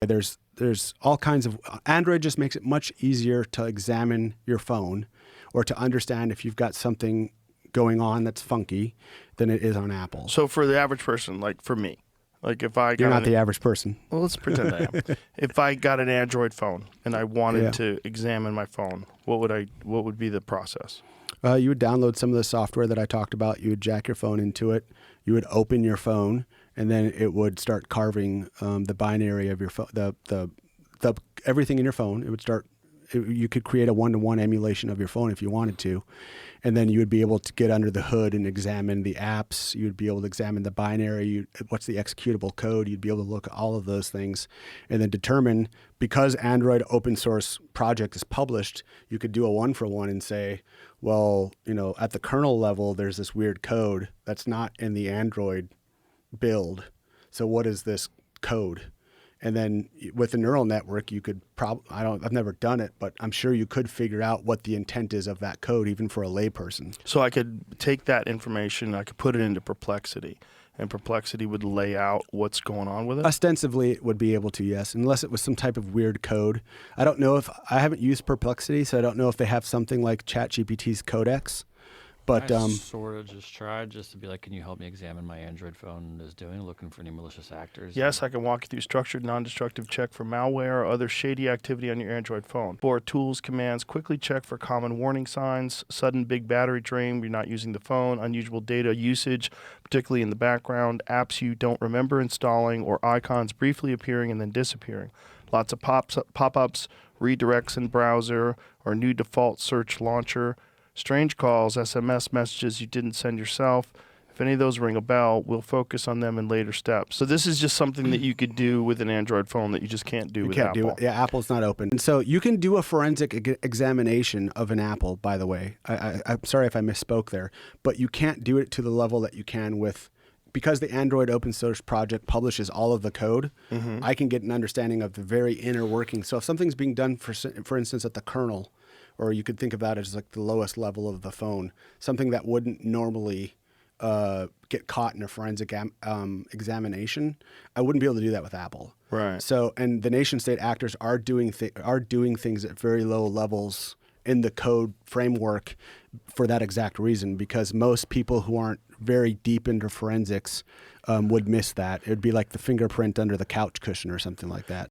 There's all kinds of Android just makes it much easier to examine your phone or to understand if you've got something going on that's funky than it is on Apple. So for the average person, like for me, like if I got You're not the average person. well, let's pretend I am. If I got an Android phone and I wanted to examine my phone, what would be the process? You would download some of the software that I talked about. You would jack your phone into it. You would open your phone, and then it would start carving the binary of your phone, the everything in your phone. It would start. You could create a one-to-one emulation of your phone if you wanted to, and then you would be able to get under the hood and examine the apps. You'd be able to examine the binary. What's the executable code? You'd be able to look at all of those things, and then determine, because Android open source project is published, you could do a one-for-one and say, well, at the kernel level, there's this weird code that's not in the Android build. So what is this code? And then with a neural network, you could I've never done it, but I'm sure you could figure out what the intent is of that code, even for a layperson. So I could take that information, I could put it into Perplexity, and Perplexity would lay out what's going on with it? Ostensibly, it would be able to, yes, unless it was some type of weird code. I haven't used Perplexity, so I don't know if they have something like ChatGPT's Codex. But I sort of just tried just to be like, can you help me examine my Android phone is doing, looking for any malicious actors? Yes, I can walk you through structured non-destructive check for malware or other shady activity on your Android phone. For tools, commands, quickly check for common warning signs, sudden big battery drain when you're not using the phone, unusual data usage, particularly in the background, apps you don't remember installing, or icons briefly appearing and then disappearing. Lots of pop-ups, redirects in browser, or new default search launcher. Strange calls, SMS messages you didn't send yourself. If any of those ring a bell, we'll focus on them in later steps. So this is just something that you could do with an Android phone that you just can't do with Apple. You can't do it. Yeah, Apple's not open. And so you can do a forensic examination of an Apple, by the way. I'm sorry if I misspoke there. But you can't do it to the level that you can with... Because the Android open source project publishes all of the code, I can get an understanding of the very inner working. So if something's being done, for instance, at the kernel, or you could think of that as like the lowest level of the phone, something that wouldn't normally get caught in a forensic examination, I wouldn't be able to do that with Apple. Right. So, and the nation-state actors are doing things at very low levels in the code framework for that exact reason, because most people who aren't very deep into forensics would miss that. It would be like the fingerprint under the couch cushion or something like that.